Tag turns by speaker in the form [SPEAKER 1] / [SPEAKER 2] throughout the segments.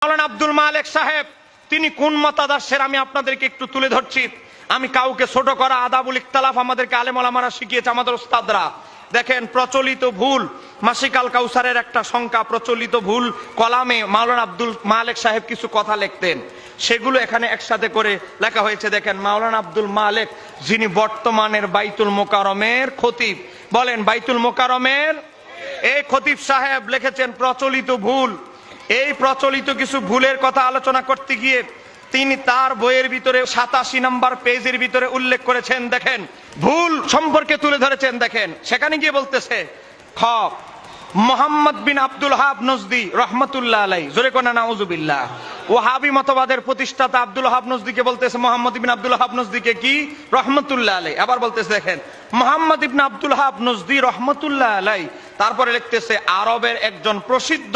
[SPEAKER 1] মাওলানা আব্দুল মালেক সাহেব তিনি কোন মতাদর্শের আমি আপনাদেরকে একটু তুলে ধরছি। আমি কাউকে ছোট করা আদাবুল ইখতিলাফ আমাদেরকে আলেম ওলামারা শিখিয়েছে, আমাদের উস্তাদরা। দেখেন প্রচলিত ভুল মাসিক আল কাউসারের একটা সংখ্যা প্রচলিত ভুল কলামে মাওলানা আব্দুল মালেক সাহেব কিছু কথা লিখতেন, সেগুলো এখানে একসাথে করে লেখা হয়েছে। দেখেন মাওলানা আব্দুল মালেক যিনি বর্তমানের বাইতুল মোকাররমের খতিব, বলেন বাইতুল মোকাররমের এই খতিব সাহেব লিখেছেন প্রচলিত ভুল। এই প্রচলিত কিছু ভুলের কথা আলোচনা করতে গিয়ে তিনি তার বইয়ের ভিতরে 87 নম্বর পেজের ভিতরে উল্লেখ করেছেন। দেখেন ভুল সম্পর্কে তুলে ধরেছেন। দেখেন সেখানে গিয়ে বলতেছে খ মোহাম্মদ বিন আব্দুল ওয়াহাব নজদি রহমতুল্লাহ আলাই, জোরে কোনা নাউজুবিল্লাহ। ওয়াহাবি মতবাদের প্রতিষ্ঠাতা আব্দুল ওয়াহাব নজদিকে বলতেছে মোহাম্মদ বিন আব্দুল ওয়াহাব নজদিকে কি রহমতুল্লাহ আলাই। আবার বলতেছে দেখেন মোহাম্মদ ইবনে আব্দুল ওয়াহাব নজদি রহমতুল্লাহ আলাই, তারপরে লিখতেছে আরবের একজন প্রসিদ্ধ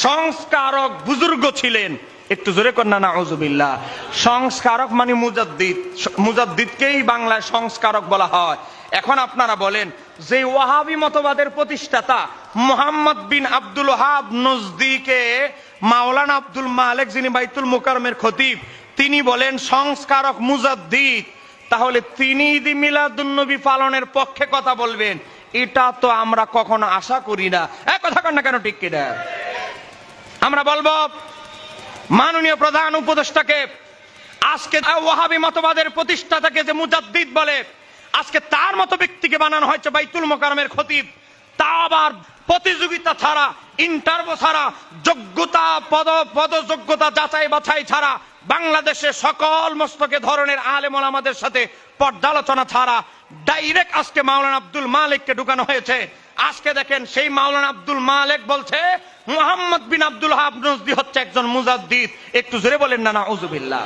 [SPEAKER 1] সংস্কারক বুজুর্গ ছিলেন। একটু জোরে কন্যা নাউজুবিল্লাহ। সংস্কারক মানে মুজাদ্দিদ, মুজাদ্দিদকেই বাংলায় সংস্কারক বলা হয়। এখন আপনারা বলেন যে ওয়াহাবি মতবাদের প্রতিষ্ঠাতা মুহাম্মদ বিন আব্দুল ওয়াহাব নজদিকে মাওলানা আব্দুল মালেক যিনি বাইতুল মোকাররমের খতিব তিনি বলেন সংস্কারক মুজাদ্দিদ, তাহলে তিনি ঈদ মিলাদুন নবী পালনের পক্ষে কথা বলবেন, এটা তো আমরা কখনো আশা করি না। এক কথা কন না কেন, ঠিক কিনা? আমরা বলবো মাননীয় প্রধান উপদেষ্টাকে আজকে ওয়াহাবি মতবাদের প্রতিষ্ঠাতাকে যে মুজাদ্দিদ বলে, আজকে তার মতো ব্যক্তিকে বানানো হয়েছে বাইতুল মোকাররমের খতিব, তা আবার প্রতিযোগিতা ছাড়া, ইন্টারভিউ ছাড়া, যোগ্যতা পদযোগ্যতা যাচাই বাছাই ছাড়া, বাংলাদেশের সকল মস্তকে ধরনের আলেম ওলামাদের সাথে পর্যালোচনা ছাড়া ডাইরেক্ট আজকে মাওলানা আব্দুল মালেককে ঢুকানো হয়েছে। আজকে দেখেন সেই মাওলানা আব্দুল মালেক বলছে মুহাম্মদ বিন আব্দুল ওয়াহাব নজদি হচ্ছে একজন মুজাদ্দিদ। একটু জোরে বলেন না নাউজুবিল্লাহ।